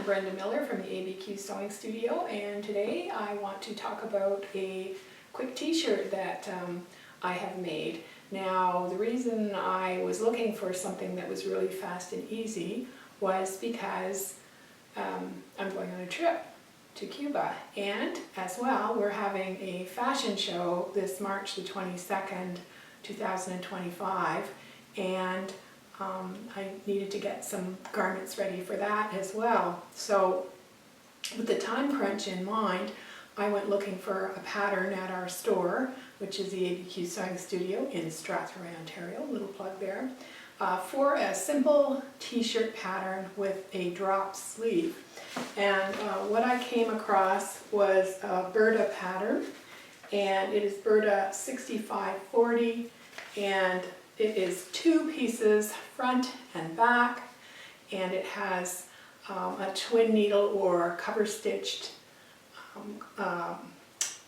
I'm Brenda Miller from the ABQ Sewing Studio, and today I want to talk about a quick t-shirt that I have made. Now, the reason I was looking for something that was really fast and easy was because I'm going on a trip to Cuba, and as well we're having a fashion show this March the 22nd, 2025, and I needed to get some garments ready for that as well. So with the time crunch in mind, I went looking for a pattern at our store, which is the ABQ Sewing Studio in Strathroy, Ontario, little plug there, for a simple t-shirt pattern with a drop sleeve. And what I came across was a Brenda pattern, and it is Brenda 6540, and it is 2 pieces, front and back, and it has a twin needle or cover stitched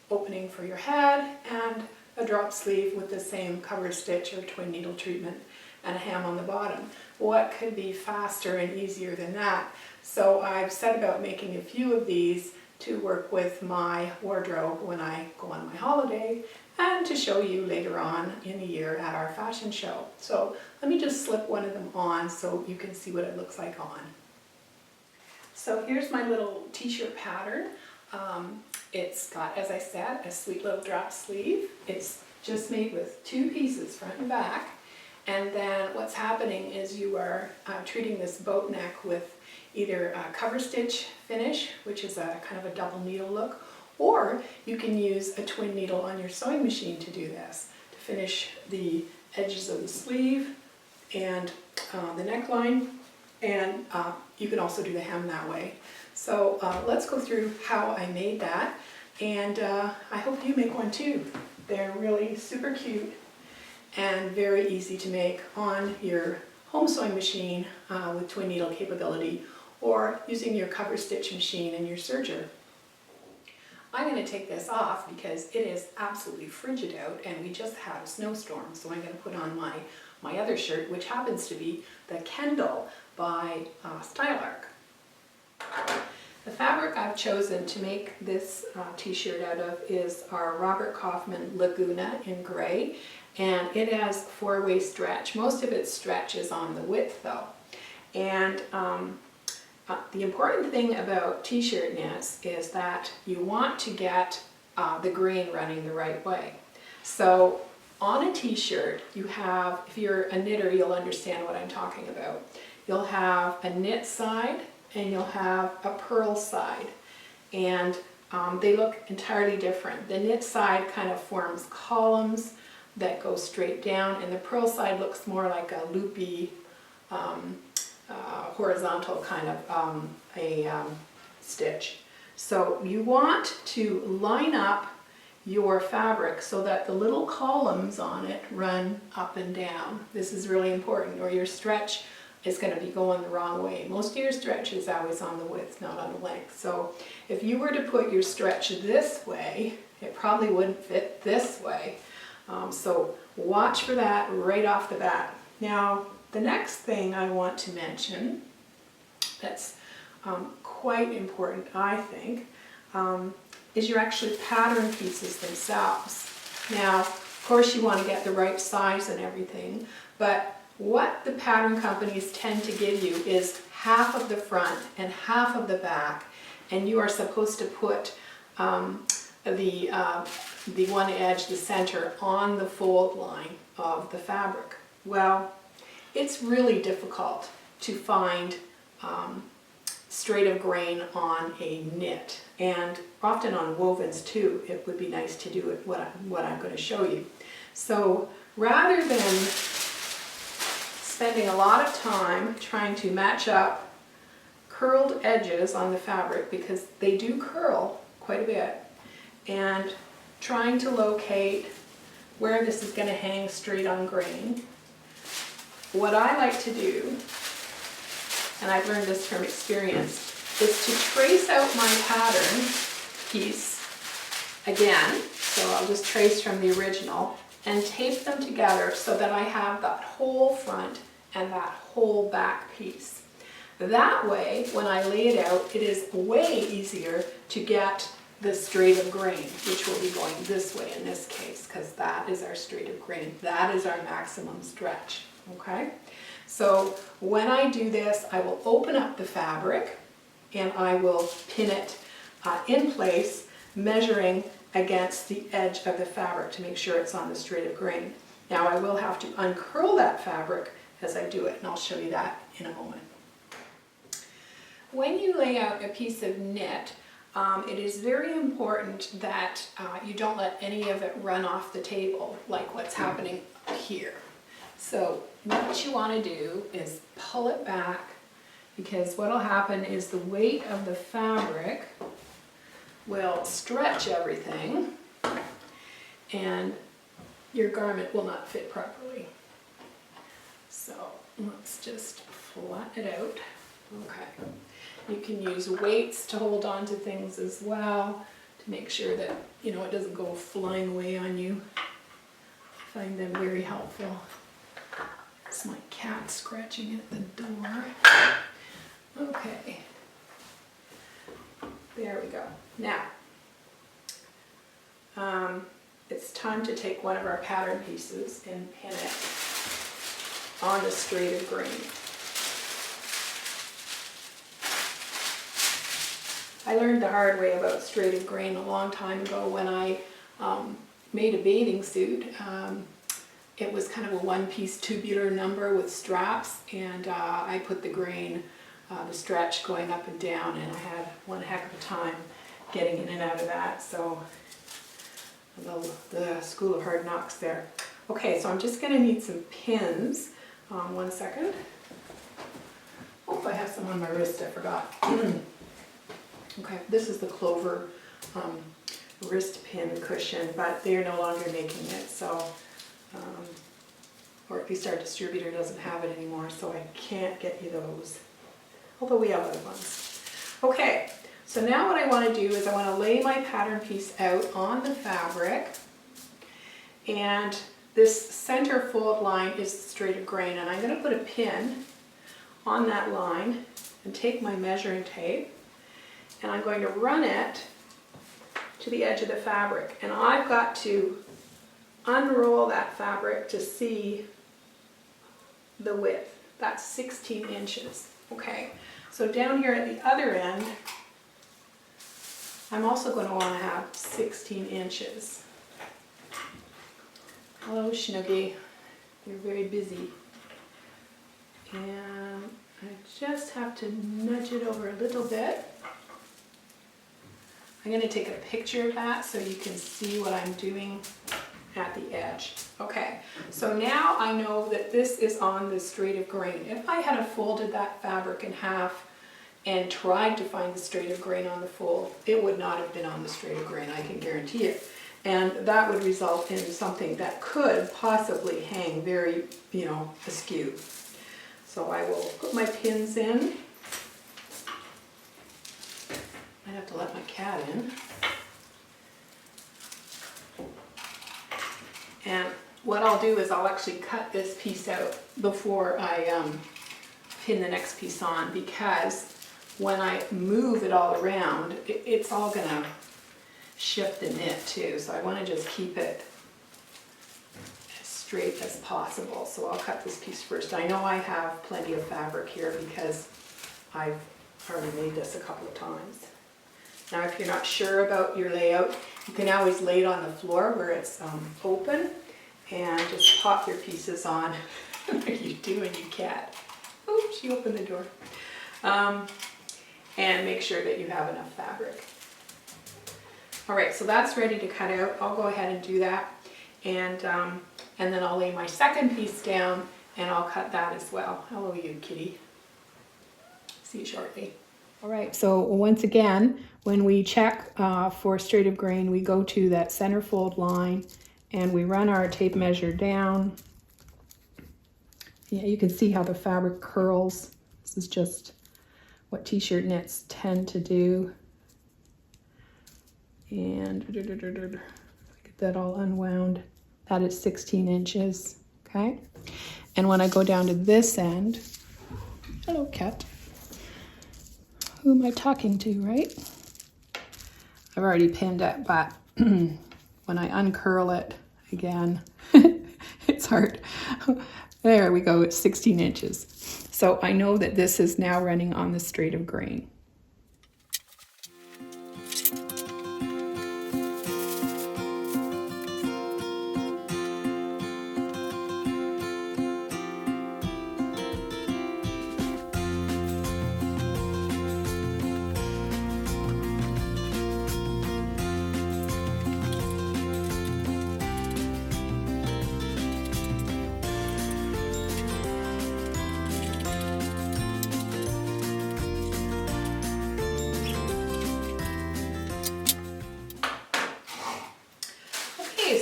opening for your head, and a drop sleeve with the same cover stitch or twin needle treatment, and a hem on the bottom. What could be faster and easier than that? So I've set about making a few of these to work with my wardrobe when I go on my holiday, and to show you later on in the year at our fashion show. So let me just slip one of them on so you can see what it looks like on. So here's my little t-shirt pattern. It's got, as I said, a sweet little drop sleeve. It's just made with 2 pieces, front and back. And then what's happening is you are treating this boat neck with either a cover stitch finish, which is a kind of a double needle look, or you can use a twin needle on your sewing machine to do this, to finish the edges of the sleeve and the neckline, and you can also do the hem that way. So let's go through how I made that, and I hope you make one too. They're really super cute and very easy to make on your home sewing machine with twin needle capability, or using your cover stitch machine and your serger. I'm going to take this off because it is absolutely frigid out and we just had a snowstorm, so I'm going to put on my other shirt, which happens to be the Kendall by Stylark. The fabric I've chosen to make this t-shirt out of is our Robert Kaufman Laguna in gray, and it has 4-way stretch. Most of its stretch is on the width though. And the important thing about t-shirt knits is that you want to get the grain running the right way. So on a t-shirt you have, if you're a knitter you'll understand what I'm talking about, you'll have a knit side and you'll have a purl side, and they look entirely different. The knit side kind of forms columns that go straight down, and the purl side looks more like a loopy horizontal kind of stitch. So you want to line up your fabric so that the little columns on it run up and down. This is really important, or your stretch is going to be going the wrong way. Most of your stretch is always on the width, not on the length. So if you were to put your stretch this way, it probably wouldn't fit this way. So watch for that right off the bat. Now, the next thing I want to mention that's quite important, I think, is your actually pattern pieces themselves. Now, of course, you want to get the right size and everything, but what the pattern companies tend to give you is half of the front and half of the back, and you are supposed to put the one edge, the center, on the fold line of the fabric. Well, it's really difficult to find straight of grain on a knit, and often on wovens too. It would be nice to do it what I'm going to show you. So rather than spending a lot of time trying to match up curled edges on the fabric, because they do curl quite a bit, and trying to locate where this is going to hang straight on grain, what I like to do, and I've learned this from experience, is to trace out my pattern piece again. So I'll just trace from the original and tape them together so that I have that whole front and that whole back piece. That way, when I lay it out, it is way easier to get the straight of grain, which will be going this way in this case, because that is our straight of grain. That is our maximum stretch, okay? So when I do this, I will open up the fabric and I will pin it in place, measuring against the edge of the fabric to make sure it's on the straight of grain. Now I will have to uncurl that fabric as I do it, and I'll show you that in a moment. When you lay out a piece of knit, it is very important that you don't let any of it run off the table, like what's happening here. So what you want to do is pull it back, because what will happen is the weight of the fabric will stretch everything and your garment will not fit properly. So let's just flatten it out. Okay. You can use weights to hold on to things as well to make sure that, you know, it doesn't go flying away on you. I find them very helpful. It's my cat scratching at the door. Okay. There we go. Now, it's time to take one of our pattern pieces and pin it on the straight of grain. I learned the hard way about straight of grain a long time ago when I made a bathing suit. It was kind of a one-piece tubular number with straps, and I put the grain, the stretch going up and down, and I had one heck of a time getting in and out of that. So the school of hard knocks there. Okay, so I'm just going to need some pins. 1 second. Oh, I have some on my wrist, I forgot. Okay, this is the Clover wrist pin cushion, but they're no longer making it, so, or at least our distributor doesn't have it anymore, so I can't get you those, although we have other ones. Okay, so now what I want to do is I want to lay my pattern piece out on the fabric, and this center fold line is straight of grain, and I'm going to put a pin on that line and take my measuring tape, and I'm going to run it to the edge of the fabric, and I've got to unroll that fabric to see the width. That's 16 inches. Okay, so down here at the other end, I'm also going to want to have 16 inches. Hello, Snoogie. You're very busy. And I just have to nudge it over a little bit. I'm going to take a picture of that so you can see what I'm doing at the edge. Okay, so now I know that this is on the straight of grain. If I had folded that fabric in half and tried to find the straight of grain on the fold, it would not have been on the straight of grain, I can guarantee it. And that would result in something that could possibly hang very, askew. So I will put my pins in. I have to let my cat in. And what I'll do is I'll actually cut this piece out before I pin the next piece on, because when I move it all around, it's all going to shift the knit too. So I want to just keep it as straight as possible. So I'll cut this piece first. I know I have plenty of fabric here because I've already made this a couple of times. Now, if you're not sure about your layout, you can always lay it on the floor where it's open and just pop your pieces on. What are you doing, you cat? Oh, she opened the door. And make sure that you have enough fabric. All right, so that's ready to cut out. I'll go ahead and do that. And then I'll lay my second piece down and I'll cut that as well. Hello, you kitty. See you shortly. All right, so once again, when we check for straight of grain, we go to that center fold line and we run our tape measure down. Yeah, you can see how the fabric curls. This is just what t-shirt knits tend to do. And get that all unwound. That is 16 inches, okay? And when I go down to this end, hello cat. who am I talking to, right? I've already pinned it, but when I uncurl it again, it's hard. There we go, it's 16 inches. So I know that this is now running on the straight of grain.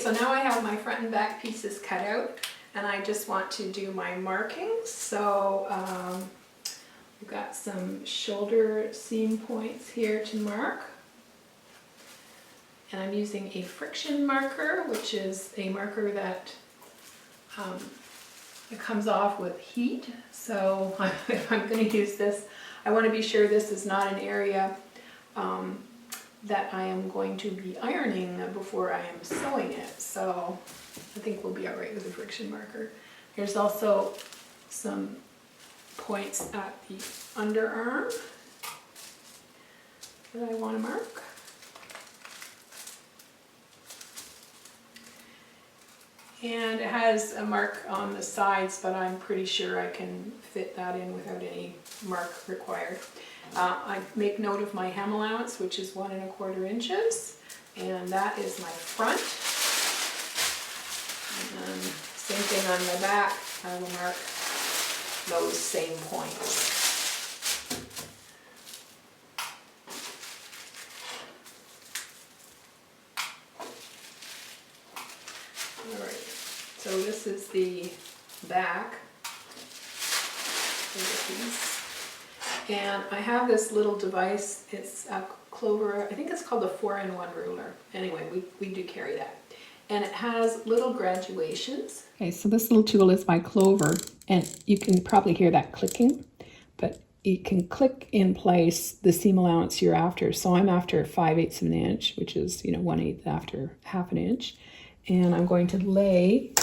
So now I have my front and back pieces cut out, and I just want to do my markings. So we've got some shoulder seam points here to mark. And I'm using a friction marker, which is a marker that it comes off with heat. So if I'm going to use this, I want to be sure this is not an area that I am going to be ironing before I am sewing it. So I think we'll be all right with the friction marker. There's also some points at the underarm that I want to mark. And it has a mark on the sides, but I'm pretty sure I can fit that in without any mark required. I make note of my hem allowance, which is 1 1/4 inches, and that is my front. And then same thing on the back, I will mark those same points. Alright, so this is the back of the piece. And I have this little device, it's a Clover, I think it's called a 4-in-1 ruler. Anyway, we do carry that. And it has little graduations. Okay, so this little tool is by Clover, and you can probably hear that clicking, but you can click in place the seam allowance you're after. So I'm after 5/8 of an inch, which is, 1/8 after 1/2 inch. And I'm going to lay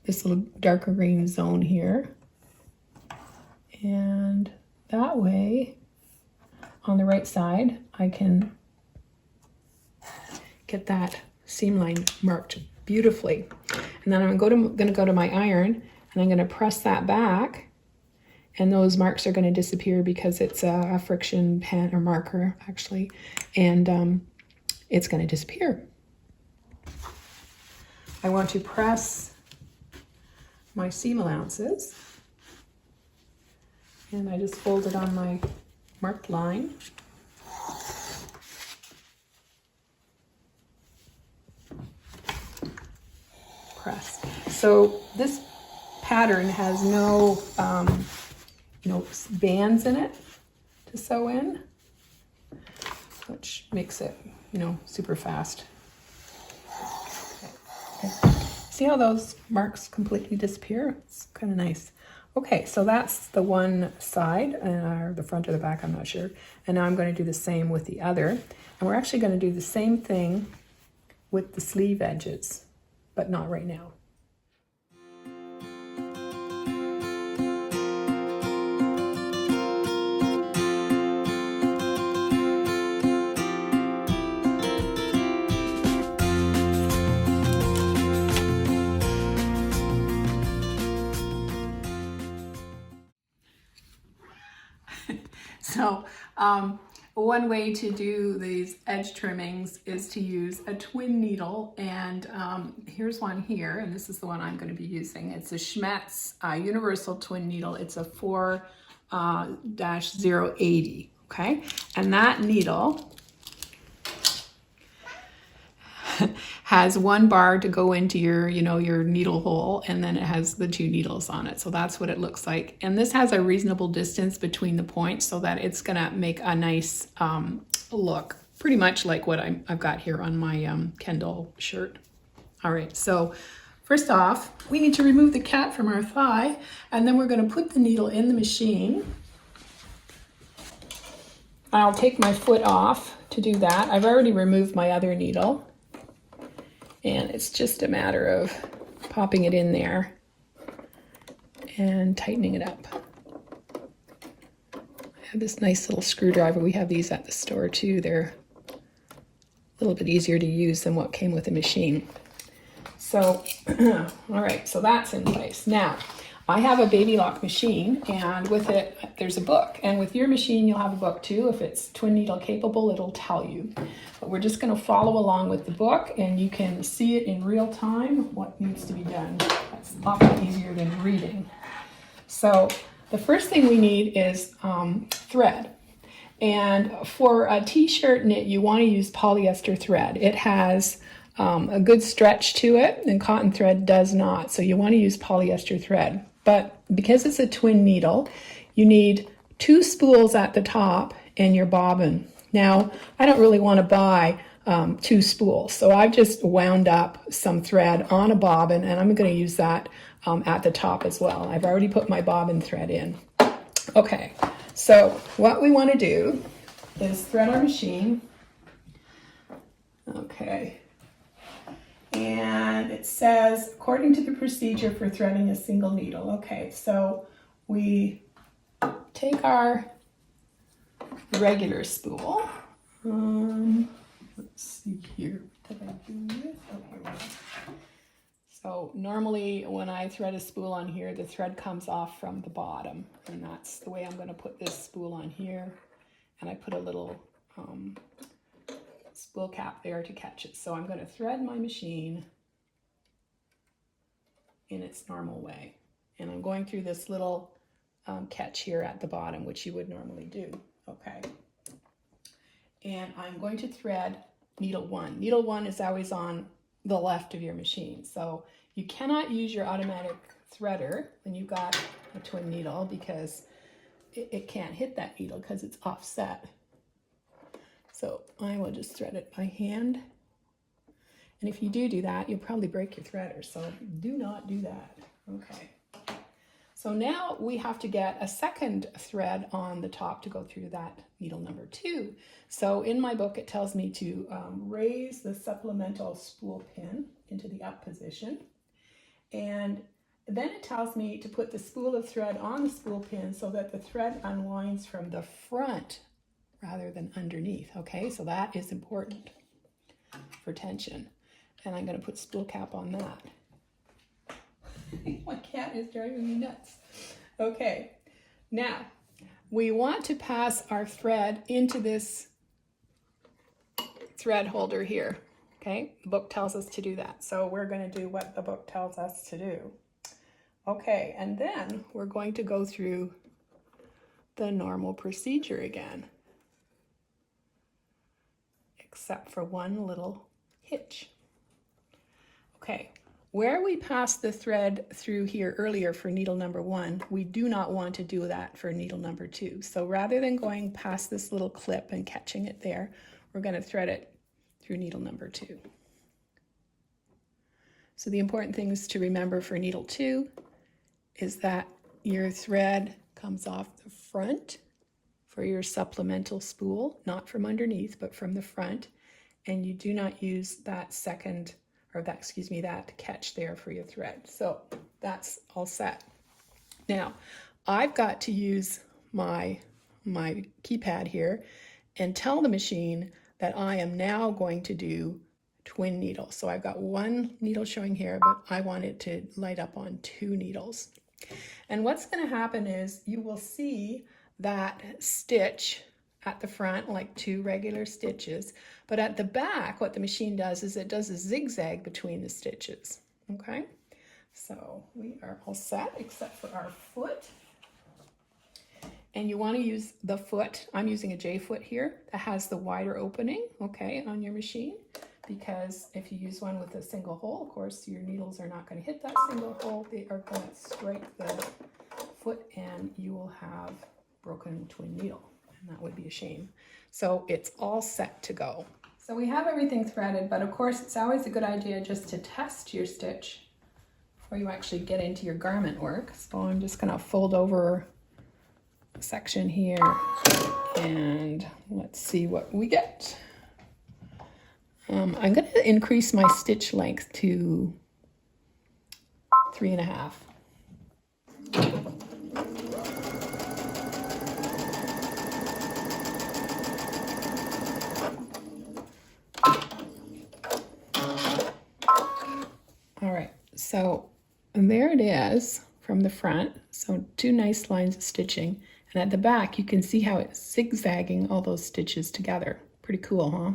this little darker green zone here. And that way, on the right side, I can get that seam line marked beautifully. And then I'm going to go to my iron, and I'm going to press that back, and those marks are going to disappear because it's a friction pen or marker, actually, and it's going to disappear. I want to press my seam allowances, and I just fold it on my marked line. Press. So this pattern has no bands in it to sew in, which makes it super fast. Okay. See how those marks completely disappear? It's kind of nice. Okay, so that's the one side, or the front or the back, I'm not sure. And now I'm going to do the same with the other. And we're actually going to do the same thing with the sleeve edges, but not right now. So one way to do these edge trimmings is to use a twin needle, and here's one here, and this is the one I'm going to be using. It's a Schmetz universal twin needle. It's a 4-080, okay? And that needle has one bar to go into your, your needle hole, and then it has the 2 needles on it. So that's what it looks like. And this has a reasonable distance between the points so that it's gonna make a nice look, pretty much like what I've got here on my Kendall shirt. All right, so First off, we need to remove the cat from our thigh, and then we're going to put the needle in the machine. I'll take my foot off to do that. I've already removed my other needle, and it's just a matter of popping it in there and tightening it up. I have this nice little screwdriver. We have these at the store too. They're a little bit easier to use than what came with the machine. So, all right, so that's in place. Now, I have a baby lock machine, and with it, there's a book. And with your machine, you'll have a book too. If it's twin needle capable, it'll tell you. But we're just gonna follow along with the book, and you can see it in real time, what needs to be done. That's often easier than reading. So, the first thing we need is thread. And for a t-shirt knit, you wanna use polyester thread. It has a good stretch to it, and cotton thread does not. So you want to use polyester thread. But because it's a twin needle, you need 2 spools at the top and your bobbin. Now, I don't really want to buy 2 spools, so I've just wound up some thread on a bobbin, and I'm going to use that at the top as well. I've already put my bobbin thread in. Okay, so what we want to do is thread our machine. Okay. And it says, according to the procedure for threading a single needle. Okay, so we take our regular spool. Let's see here. What did I do with? Oh, here we go. So normally when I thread a spool on here, the thread comes off from the bottom. And that's the way I'm going to put this spool on here. And I put a little spool cap there to catch it. So I'm going to thread my machine in its normal way. And I'm going through this little catch here at the bottom, which you would normally do. Okay. And I'm going to thread needle 1. Needle 1 is always on the left of your machine. So you cannot use your automatic threader when you've got a twin needle, because it can't hit that needle because it's offset. So I will just thread it by hand. And if you do that, you'll probably break your threader. So do not do that. Okay. So now we have to get a second thread on the top to go through that needle number 2. So in my book, it tells me to raise the supplemental spool pin into the up position. And then it tells me to put the spool of thread on the spool pin so that the thread unwinds from the front rather than underneath. Okay, so that is important for tension. And I'm going to put spool cap on that. My cat is driving me nuts. Okay, now we want to pass our thread into this thread holder here. Okay, the book tells us to do that. So we're going to do what the book tells us to do. Okay, and then we're going to go through the normal procedure again, except for one little hitch. Okay, where we passed the thread through here earlier for needle number 1, we do not want to do that for needle number 2. So rather than going past this little clip and catching it there, we're going to thread it through needle number 2. So the important things to remember for needle 2 is that your thread comes off the front for your supplemental spool, not from underneath, but from the front. And you do not use that second, or that, excuse me, that catch there for your thread. So that's all set. Now, I've got to use my keypad here and tell the machine that I am now going to do twin needles. So I've got 1 needle showing here, but I want it to light up on 2 needles. And what's going to happen is you will see that stitch at the front, like 2 regular stitches, but at the back, what the machine does is it does a zigzag between the stitches. Okay, so we are all set except for our foot. And you want to use the foot. I'm using a J foot here that has the wider opening, okay, on your machine, because if you use one with a single hole, of course, your needles are not going to hit that single hole. They are going to strike the foot and you will have broken twin needle, and that would be a shame. So it's all set to go. So we have everything threaded, but of course it's always a good idea just to test your stitch before you actually get into your garment work. So I'm just gonna fold over a section here and let's see what we get. I'm gonna increase my stitch length to 3.5. All right, so there it is from the front. So 2 nice lines of stitching. And at the back, you can see how it's zigzagging all those stitches together. Pretty cool, huh?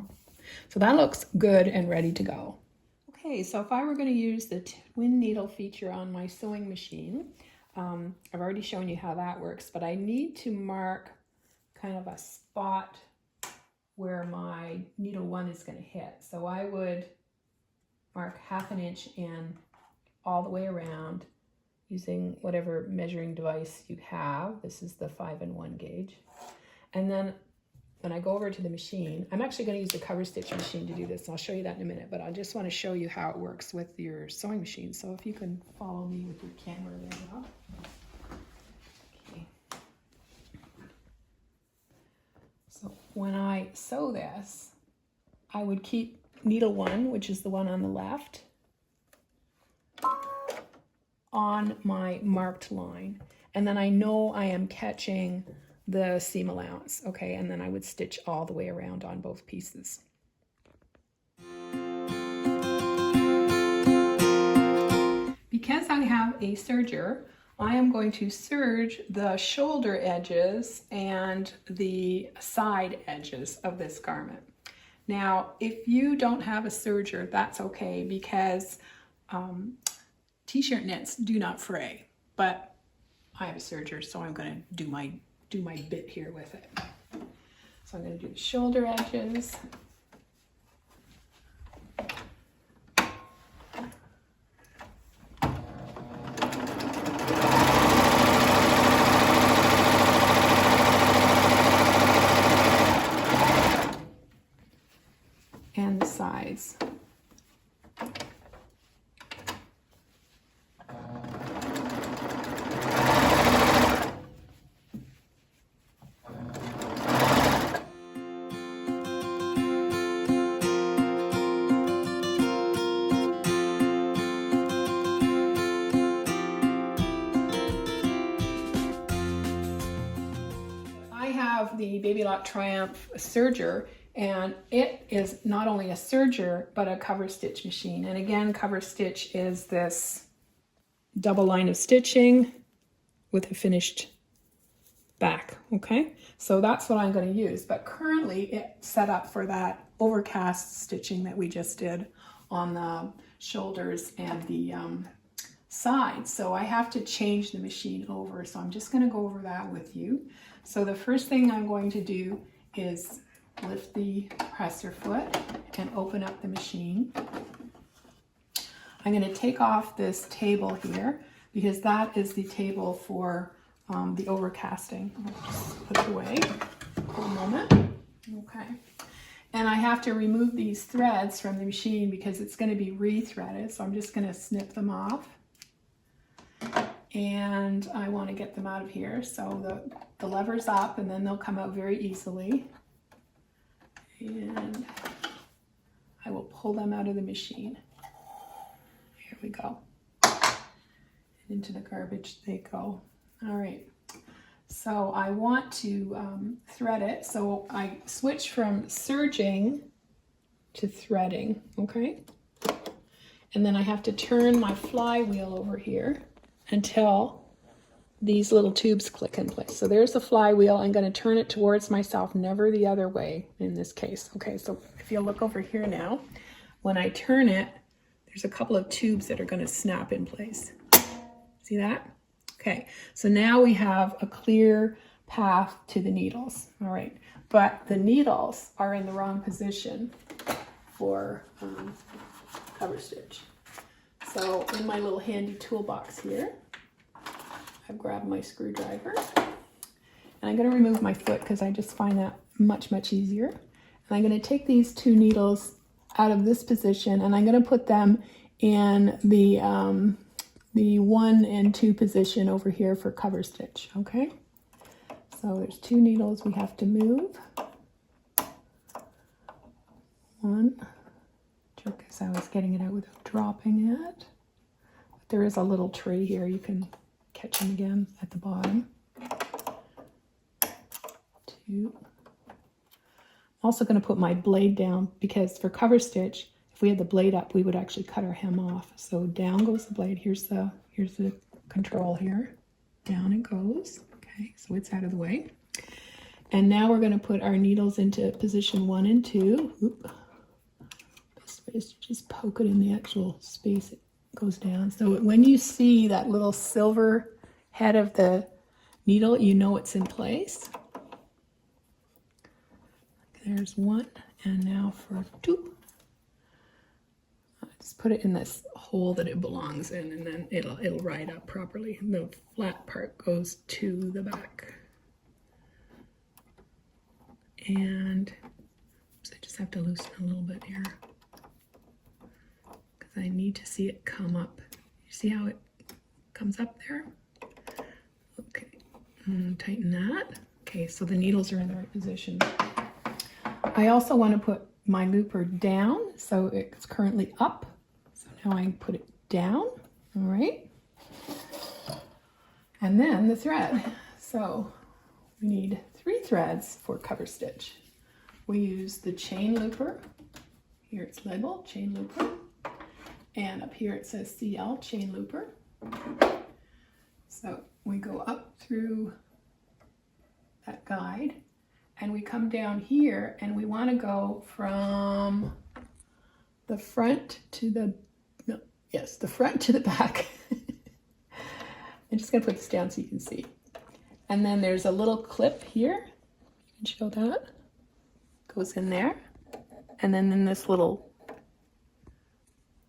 So that looks good and ready to go. Okay, so if I were going to use the twin needle feature on my sewing machine, I've already shown you how that works, but I need to mark kind of a spot where my needle 1 is going to hit. So I would mark 1/2 inch in all the way around using whatever measuring device you have. This is the 5-in-1 gauge. And then when I go over to the machine, I'm actually going to use the Coverstitch machine to do this. I'll show you that in a minute, but I just want to show you how it works with your sewing machine. So if you can follow me with your camera there now. Okay. So when I sew this, I would keep needle 1, which is the one on the left, on my marked line. And then I know I am catching the seam allowance, okay? And then I would stitch all the way around on both pieces. Because I have a serger, I am going to serge the shoulder edges and the side edges of this garment. Now, if you don't have a serger, that's okay, because t-shirt knits do not fray, but I have a serger, so I'm going to do my bit here with it. So I'm going to do the shoulder edges. And the sides. The Baby Lock Triumph Serger, and it is not only a serger but a cover stitch machine. And again, cover stitch is this double line of stitching with a finished back. Okay, so that's what I'm going to use, but currently it's set up for that overcast stitching that we just did on the shoulders and the sides. So I have to change the machine over, so I'm just going to go over that with you. So the first thing I'm going to do is lift the presser foot and open up the machine. I'm going to take off this table here because that is the table for the overcasting. I'll just put it away for a moment. Okay. And I have to remove these threads from the machine because it's going to be re-threaded. So I'm just going to snip them off. And I want to get them out of here. So the lever's up and then they'll come out very easily. And I will pull them out of the machine. Here we go. And into the garbage they go. All right. So I want to thread it. So I switch from serging to threading, okay? And then I have to turn my flywheel over here until these little tubes click in place. So there's the flywheel. I'm going to turn it towards myself, never the other way in this case. Okay, so if you look over here now, when I turn it, there's a couple of tubes that are going to snap in place. See that? Okay, so now we have a clear path to the needles. All right, but the needles are in the wrong position for cover stitch. So in my little handy toolbox here, I've grabbed my screwdriver and I'm going to remove my foot because I just find that much easier. And I'm going to take these 2 needles out of this position and I'm going to put them in the the 1 and 2 position over here for cover stitch, okay? So there's 2 needles we have to move. 1. Trick is I was getting it out without dropping it. But there is a little tray here, you can catch them again at the bottom. 2. I'm also going to put my blade down because for cover stitch, if we had the blade up, we would actually cut our hem off. So down goes the blade. Here's the control here. Down it goes. Okay, so it's out of the way. And now we're going to put our needles into position 1 and 2. Oop. Best way is to just poke it in the actual space it goes down. So when you see that little silver head of the needle, you know it's in place. There's 1, and now for 2. Just put it in this hole that it belongs in, and then it'll ride up properly. And the flat part goes to the back. And oops, I just have to loosen a little bit here because I need to see it come up. You see how it comes up there? Okay, tighten that. Okay, so the needles are in the right position. I also want to put my looper down, so it's currently up. So now I put it down, all right? And then the thread. So we need 3 threads for cover stitch. We use the chain looper. Here it's labeled chain looper. And up here it says CL chain looper. So we go up through that guide. And we come down here and we want to go from the front to the, the front to the back. I'm just going to put this down so you can see. And then there's a little clip here. You can show that. Goes in there. And then in this little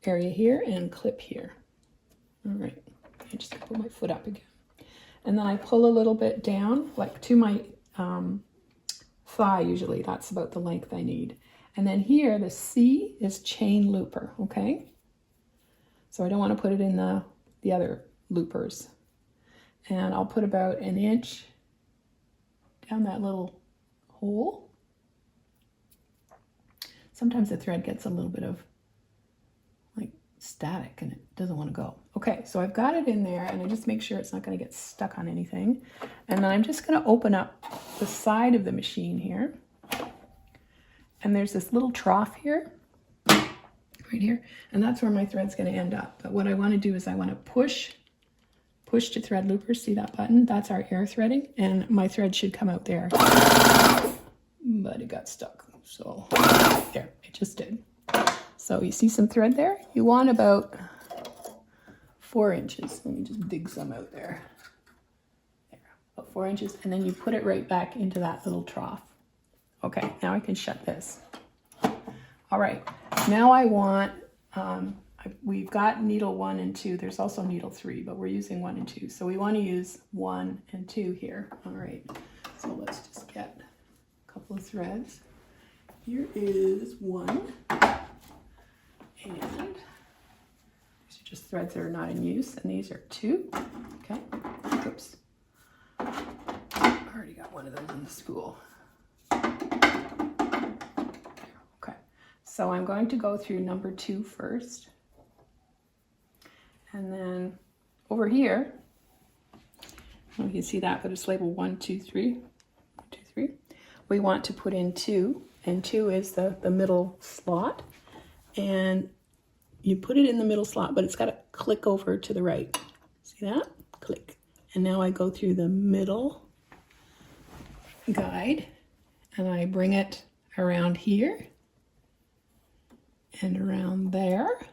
area here and clip here. All right. I just put my foot up again. And then I pull a little bit down, like to my thigh usually. That's about the length I need. And then here, the C is chain looper, okay? So I don't want to put it in the other loopers. And I'll put about 1 inch down that little hole. Sometimes the thread gets a little bit of like static and it doesn't want to go. Okay, so I've got it in there and I just make sure it's not going to get stuck on anything. And then I'm just going to open up the side of the machine here. And there's this little trough here, right here, and that's where my thread's going to end up. But what I want to do is I want to push to thread loopers. See that button? That's our air threading, and my thread should come out there. But it got stuck, so there, it just did. So you see some thread there? You want about 4 inches. Let me just dig some out there. There, about 4 inches, and then you put it right back into that little trough. Okay, now I can shut this. All right, now I want, we've got needle 1 and 2. There's also needle 3, but we're using 1 and 2. So we want to use 1 and 2 here. All right, so let's just get a couple of threads. Here is 1. And these are just threads that are not in use. And these are 2. Okay, oops. I already got one of those in the spool. Okay, so I'm going to go through number 2 first. And then over here, you can see that, but it's labeled 1, 2, 3. 1, 2, 3. We want to put in 2, and 2 is the middle slot. And you put it in the middle slot, but it's got to click over to the right. See that? Click. And now I go through the middle guide and I bring it around here and around there.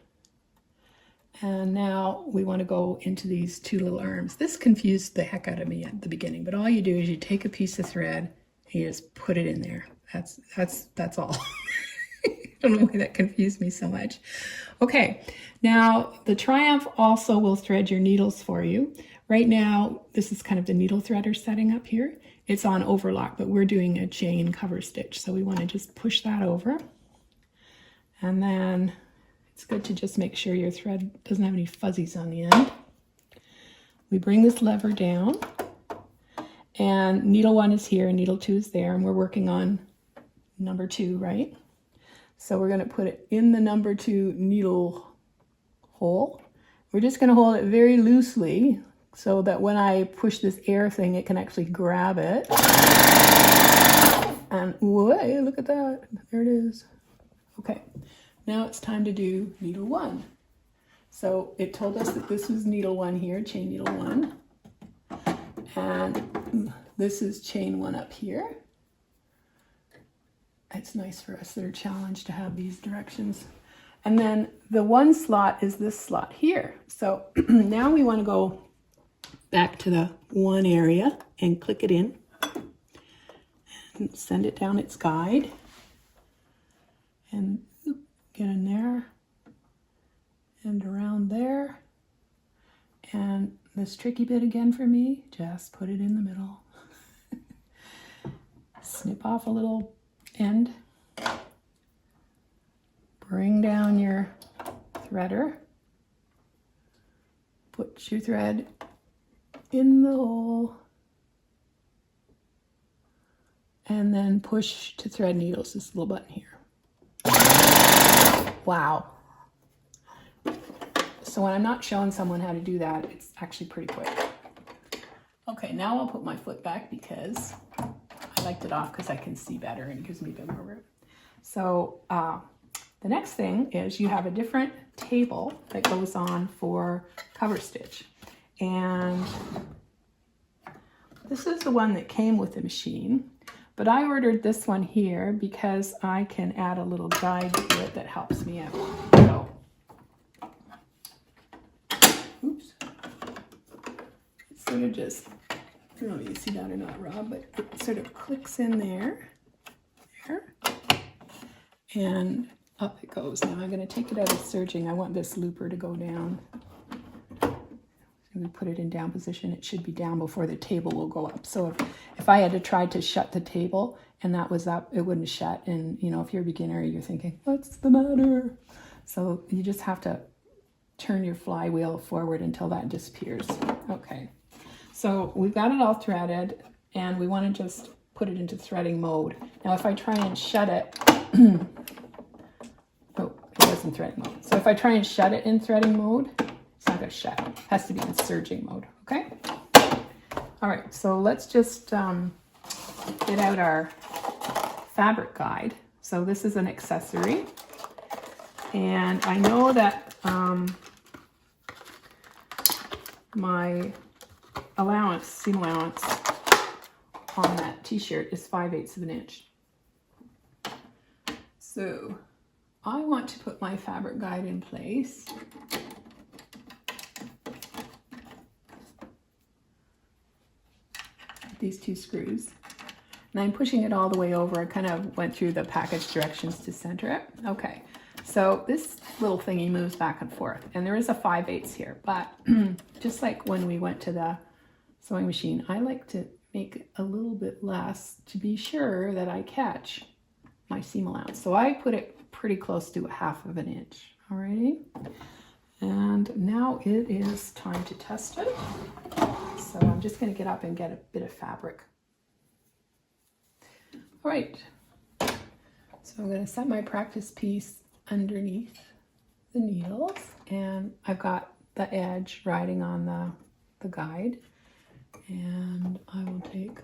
And now we want to go into these 2 little arms. This confused the heck out of me at the beginning, but all you do is you take a piece of thread and you just put it in there. That's all. I don't know why that confused me so much. Okay, now the Triumph also will thread your needles for you. Right now, this is kind of the needle threader setting up here. It's on overlock, but we're doing a chain cover stitch. So we want to just push that over. And then it's good to just make sure your thread doesn't have any fuzzies on the end. we bring this lever down, and needle 1 is here and needle 2 is there, and we're working on number 2, right? So we're going to put it in the number 2 needle hole. We're just going to hold it very loosely so that when I push this air thing, it can actually grab it. And whoa, look at that. There it is. Okay, now it's time to do needle 1. So it told us that this was needle 1 here, chain needle 1. And this is chain 1 up here. It's nice for us that are challenged to have these directions. And then the 1 slot is this slot here. So now we want to go back to the 1 area and click it in and send it down its guide and get in there and around there. And this tricky bit again for me, just put it in the middle. Snip off a little end. Bring down your threader. Put your thread in the hole. And then push to thread needles, this little button here. Wow. So when I'm not showing someone how to do that, it's actually pretty quick. Okay, now I'll put my foot back because I liked it off because I can see better and it gives me a bit more room. So the next thing is you have a different table that goes on for cover stitch. And this is the one that came with the machine. But I ordered this one here because I can add a little guide to it that helps me out. So, oops. It sort of just, I don't know if you see that or not, Rob, but it sort of clicks in there. And up it goes. Now I'm going to take it out of serging. I want this looper to go down. We put it in down position, it should be down before the table will go up. So if I had to try to shut the table and that was up, it wouldn't shut. And you know, if you're a beginner, you're thinking, what's the matter? So you just have to turn your flywheel forward until that disappears. Okay, so we've got it all threaded and we want to just put it into threading mode. Now if I try and shut it, oh, it was in threading mode. So if I try and shut it in threading mode, it's not going to shut. It has to be in serging mode, okay? All right, so let's just get out our fabric guide. So this is an accessory. And I know that my allowance, seam allowance on that t-shirt is 5/8 of an inch. So I want to put my fabric guide in place. These 2 screws. And I'm pushing it all the way over. I kind of went through the package directions to center it. Okay, so this little thingy moves back and forth. And there is a 5/8 here, but just like when we went to the sewing machine, I like to make it a little bit less to be sure that I catch my seam allowance. So I put it pretty close to 1/2 of an inch. Alrighty. And now it is time to test it. So I'm just going to get up and get a bit of fabric. All right. So I'm going to set my practice piece underneath the needles, and I've got the edge riding on the guide. And I will take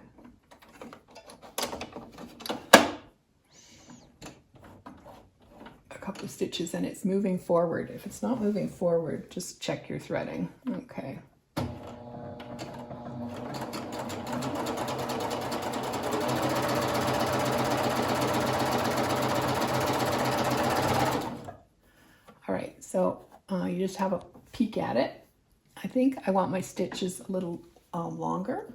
a couple of stitches, and it's moving forward. If it's not moving forward, just check your threading. Okay. All right, so you just have a peek at it. I think I want my stitches a little longer.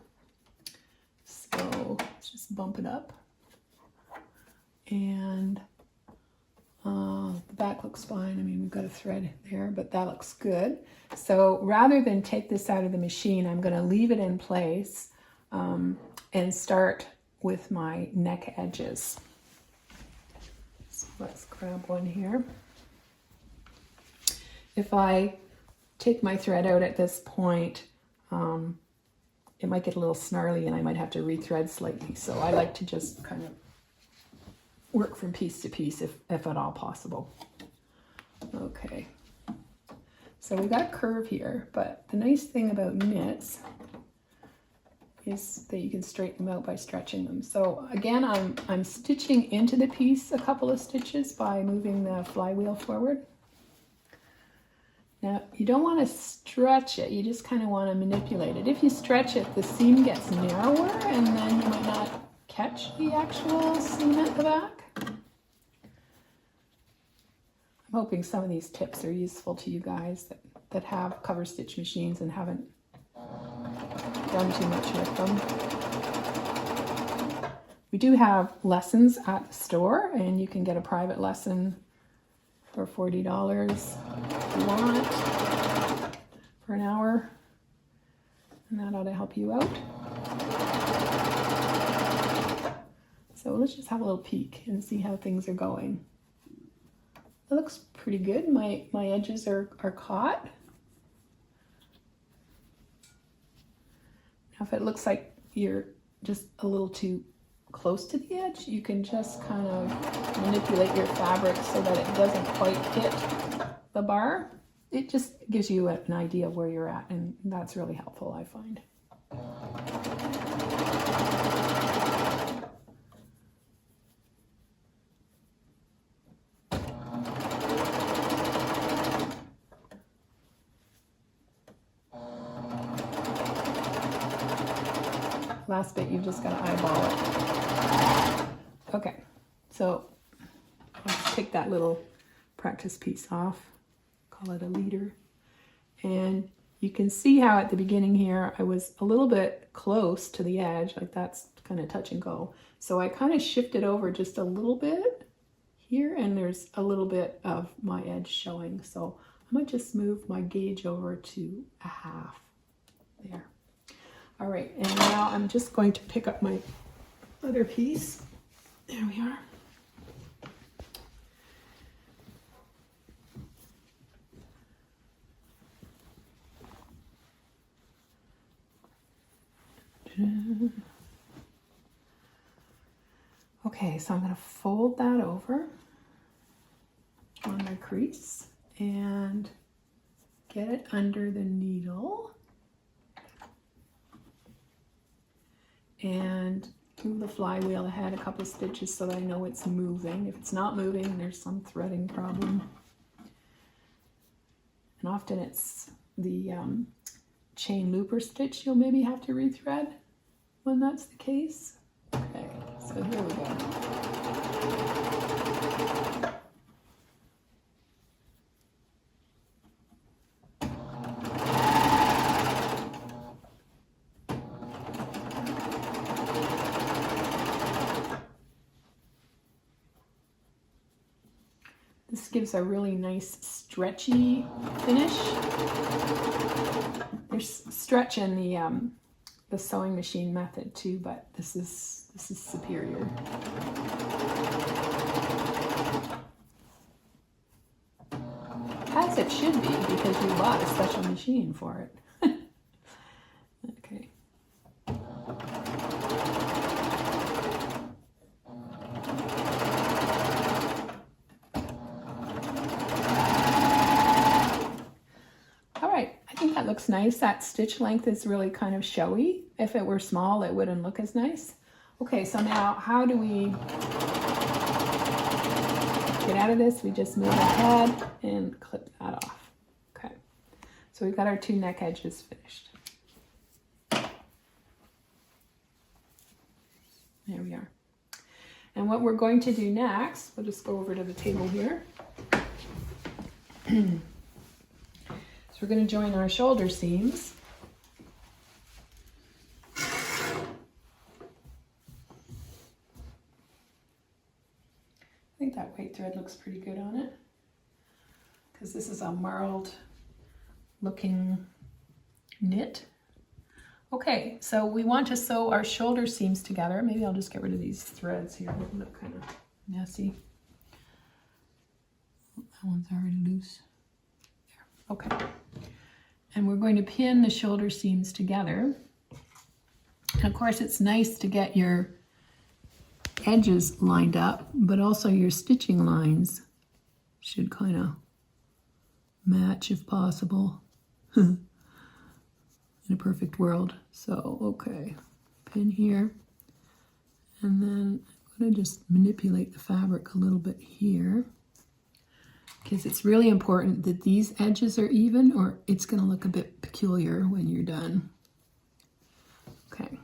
So let's just bump it up. And the back looks fine. I mean, we've got a thread there, but that looks good. So rather than take this out of the machine, I'm going to leave it in place and start with my neck edges. So let's grab one here. If I take my thread out at this point, it might get a little snarly and I might have to rethread slightly. So I like to just kind of work from piece to piece if at all possible. Okay. So we got a curve here, but the nice thing about knits is that you can straighten them out by stretching them. So again, I'm stitching into the piece a couple of stitches by moving the flywheel forward. Now, you don't want to stretch it, you just kind of want to manipulate it. If you stretch it, the seam gets narrower and then you might not catch the actual seam at the back. I'm hoping some of these tips are useful to you guys that have cover stitch machines and haven't done too much with them. We do have lessons at the store, and you can get a private lesson for $40 if you want for an hour, and that ought to help you out. So let's just have a little peek and see how things are going. It looks pretty good. My edges are caught. Now if it looks like you're just a little too close to the edge, you can just kind of manipulate your fabric so that it doesn't quite hit the bar. It just gives you an idea of where you're at, and that's really helpful, I find. Last bit, you've just got to eyeball it. Okay, so let's take that little practice piece off, call it a leader. And you can see how at the beginning here, I was a little bit close to the edge, like that's kind of touch and go. So I kind of shifted over just a little bit here, and there's a little bit of my edge showing. So I might just move my gauge over to a half there. All right, and now I'm just going to pick up my other piece. There we are. Okay, so I'm going to fold that over on my crease and get it under the needle. And move the flywheel ahead a couple of stitches so that I know it's moving. If it's not moving, there's some threading problem. And often it's the chain looper stitch you'll maybe have to rethread when that's the case. Okay, so here we go. This gives a really nice stretchy finish. There's stretch in the sewing machine method too, but this is superior. As it should be, because you bought a special machine for it. Okay. That looks nice. That stitch length is really kind of showy. If it were small, it wouldn't look as nice. Okay, so now how do we get out of this? We just move ahead and clip that off. Okay, so we've got our two neck edges finished. There we are. And what we're going to do next, we'll just go over to the table here. So we're going to join our shoulder seams. I think that white thread looks pretty good on it, because this is a marled looking knit. Okay, so we want to sew our shoulder seams together. Maybe I'll just get rid of these threads here. They look kind of messy. That one's already loose. There. Okay. And we're going to pin the shoulder seams together. And of course, it's nice to get your edges lined up, but also your stitching lines should kind of match if possible in a perfect world. So, okay, pin here. And then I'm going to just manipulate the fabric a little bit here, because it's really important that these edges are even, or it's going to look a bit peculiar when you're done. Okay.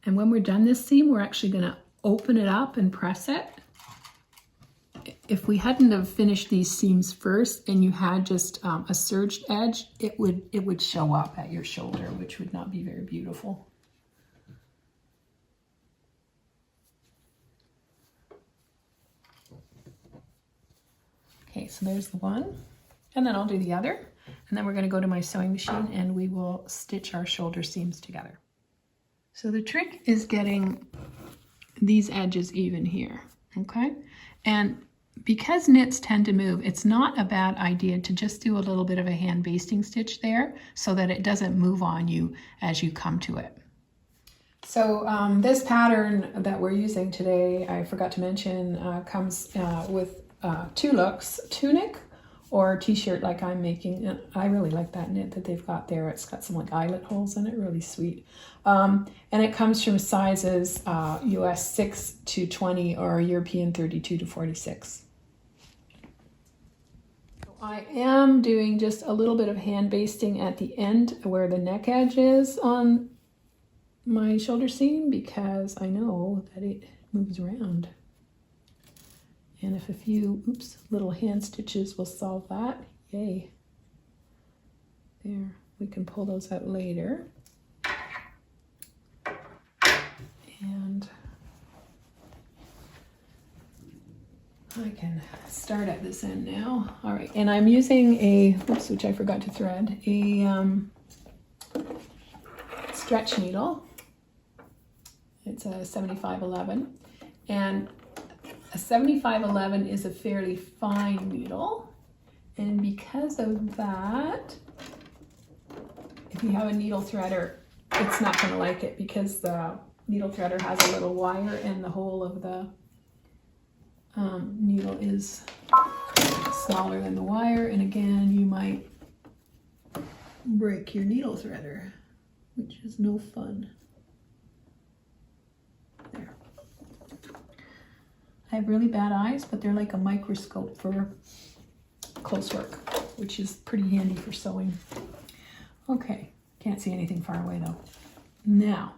And when we're done this seam, we're actually going to open it up and press it. If we hadn't have finished these seams first and you had just a serged edge, it would show up at your shoulder, which would not be very beautiful. Okay, so there's the one, and then I'll do the other, and then we're going to go to my sewing machine and we will stitch our shoulder seams together. So the trick is getting these edges even here, okay? And because knits tend to move, it's not a bad idea to just do a little bit of a hand basting stitch there so that it doesn't move on you as you come to it. So this pattern that we're using today, I forgot to mention, comes with two looks: tunic or t-shirt like I'm making. And I really like that knit that they've got there. It's got some like eyelet holes in it, really sweet. And it comes from sizes US 6 to 20 or European 32 to 46. I am doing just a little bit of hand basting at the end where the neck edge is on my shoulder seam, because I know that it moves around. And if a few, little hand stitches will solve that, yay. There, we can pull those out later. And I can start at this end now. All right, and I'm using a, which I forgot to thread, a stretch needle. It's a 7511, and a 7511 is a fairly fine needle, and because of that, if you have a needle threader, it's not going to like it, because the needle threader has a little wire and the hole of the needle is smaller than the wire, and again, you might break your needle threader, which is no fun. There. I have really bad eyes, but they're like a microscope for close work, which is pretty handy for sewing. Okay, can't see anything far away though. Now,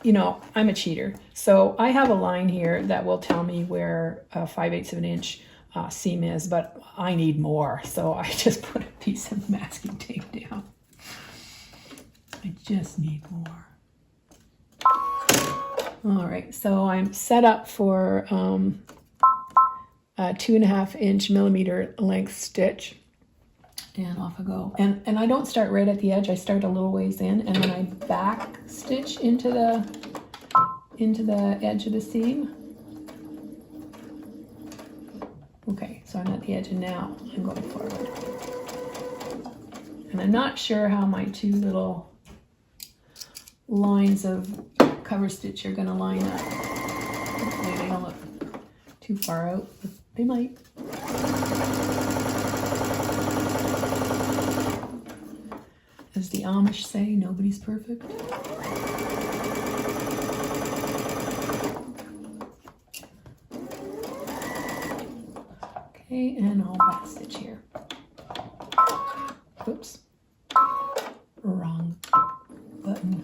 you know, I'm a cheater, so I have a line here that will tell me where a 5/8 of an inch seam is, but I need more, so I just put a piece of masking tape down. I just need more. All right, so I'm set up for a 2.5 inch millimeter length stitch, and off I go. And I don't start right at the edge, I start a little ways in, and then I back stitch into the edge of the seam. Okay, so I'm at the edge, and now I'm going forward. And I'm not sure how my two little lines of cover stitch are going to line up. Hopefully they don't look too far out, but they might. As the Amish say, nobody's perfect. Okay, and I'll back stitch here. Oops. Wrong button.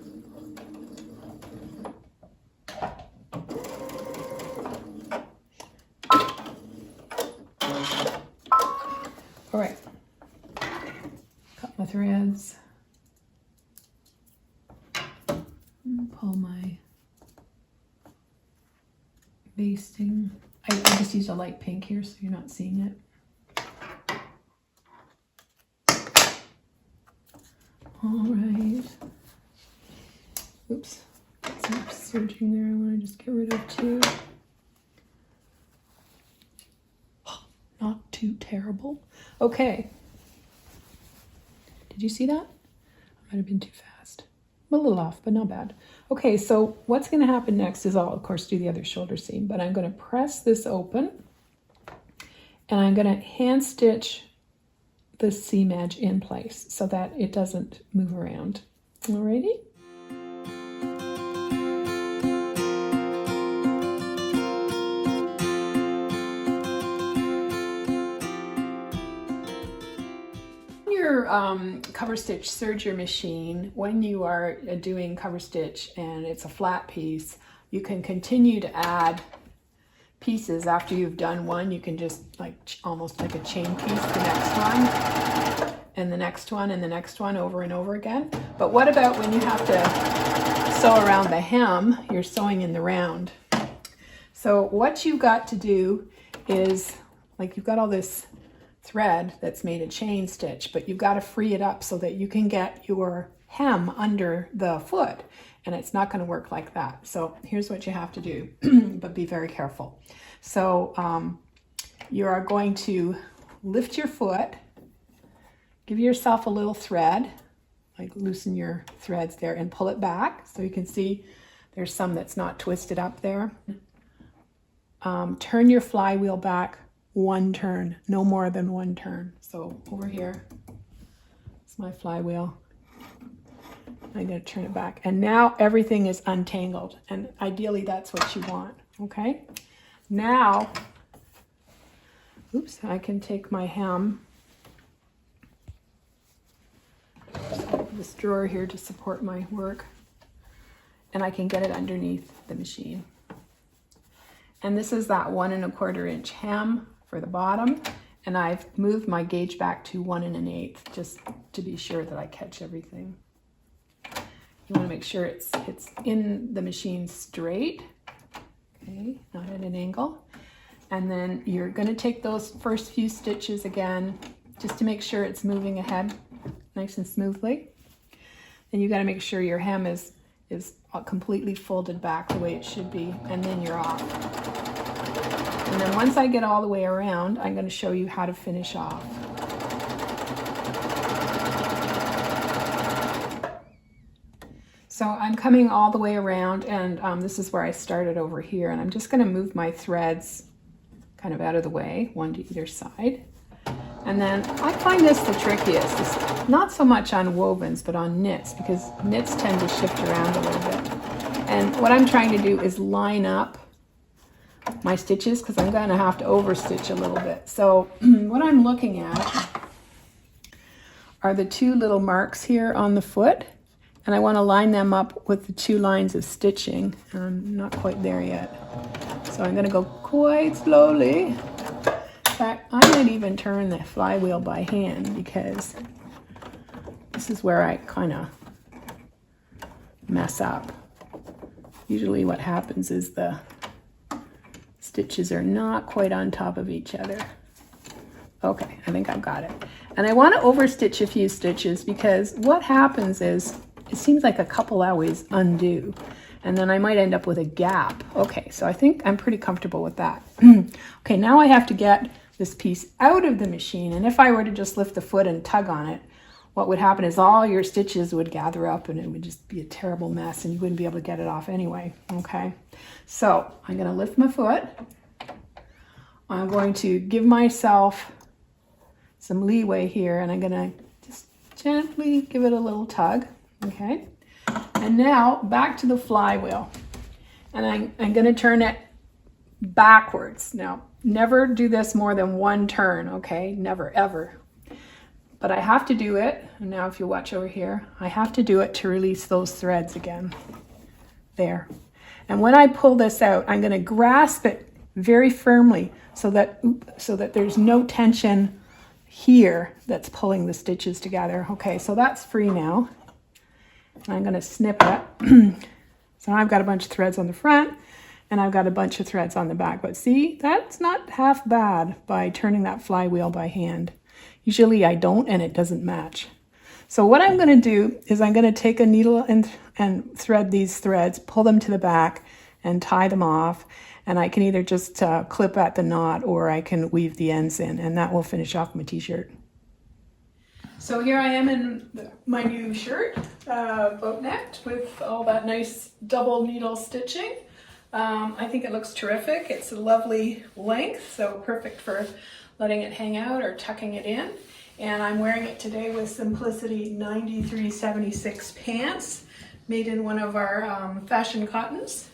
All right, cut my threads, pull my basting. I just used a light pink here so you're not seeing it. All right. Oops, got some serging there. I want to just get rid of two. too terrible. Okay. Did you see that? Might have been too fast. I'm a little off, but not bad. Okay, so what's going to happen next is I'll, of course, do the other shoulder seam, but I'm going to press this open and I'm going to hand stitch the seam edge in place so that it doesn't move around. Alrighty? Your Coverstitch Serger machine, when you are doing cover stitch and it's a flat piece, you can continue to add pieces after you've done one. You can just almost like a chain piece the next one and the next one and the next one over and over again. But what about when you have to sew around the hem? You're sewing in the round. So what you've got to do is, you've got all this thread that's made a chain stitch, but you've got to free it up so that you can get your hem under the foot, and it's not going to work like that. So here's what you have to do, but be very careful. So you are going to lift your foot, give yourself a little thread, loosen your threads there and pull it back so you can see there's some that's not twisted up there. Turn your flywheel back one turn, no more than one turn. So over here, it's my flywheel. I'm going to turn it back. And now everything is untangled. And ideally that's what you want, okay? Now, oops, I can take my hem, this drawer here to support my work, and I can get it underneath the machine. And this is that 1 1/4 inch hem for the bottom, and I've moved my gauge back to 1 1/8 just to be sure that I catch everything. You want to make sure it's in the machine straight, okay, not at an angle. And then you're going to take those first few stitches again just to make sure it's moving ahead nice and smoothly. Then you got to make sure your hem is completely folded back the way it should be, and then you're off. And then once I get all the way around, I'm going to show you how to finish off. So I'm coming all the way around, and this is where I started over here, and I'm just going to move my threads kind of out of the way, one to either side. And then I find this the trickiest. It's not so much on wovens, but on knits, because knits tend to shift around a little bit. And what I'm trying to do is line up my stitches, because I'm going to have to overstitch a little bit. So what I'm looking at are the 2 little marks here on the foot, and I want to line them up with the 2 lines of stitching. I'm not quite there yet, so I'm going to go quite slowly. In fact, I might even turn the flywheel by hand, because this is where I kind of mess up. Usually what happens is the stitches are not quite on top of each other. Okay, I think I've got it. And I want to overstitch a few stitches, because what happens is it seems like a couple always undo, and then I might end up with a gap. Okay, so I think I'm pretty comfortable with that. Okay, now I have to get this piece out of the machine, and if I were to just lift the foot and tug on it, what would happen is all your stitches would gather up, and it would just be a terrible mess, and you wouldn't be able to get it off anyway. Okay, so I'm going to lift my foot. I'm going to give myself some leeway here, and I'm going to just gently give it a little tug. Okay, and now back to the flywheel, and I'm going to turn it backwards. Now, never do this more than one turn, okay? Never, ever. But I have to do it, and now if you watch over here, I have to do it to release those threads again. There. And when I pull this out, I'm going to grasp it very firmly so that there's no tension here that's pulling the stitches together. Okay, so that's free now. And I'm going to snip it. So now I've got a bunch of threads on the front, and I've got a bunch of threads on the back. But see, that's not half bad by turning that flywheel by hand. Usually I don't, and it doesn't match. So what I'm going to do is I'm going to take a needle and thread these threads, pull them to the back, and tie them off. And I can either just clip at the knot or I can weave the ends in, and that will finish off my t-shirt. So here I am in my new shirt, boat necked, with all that nice double needle stitching. I think it looks terrific. It's a lovely length, so perfect for letting it hang out or tucking it in. And I'm wearing it today with Simplicity 9376 pants, made in one of our fashion cottons.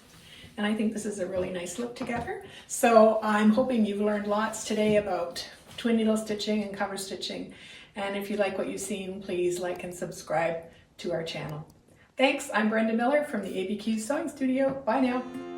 And I think this is a really nice look together. So I'm hoping you've learned lots today about twin needle stitching and cover stitching. And if you like what you've seen, please like and subscribe to our channel. Thanks, I'm Brenda Miller from the ABQ Sewing Studio. Bye now.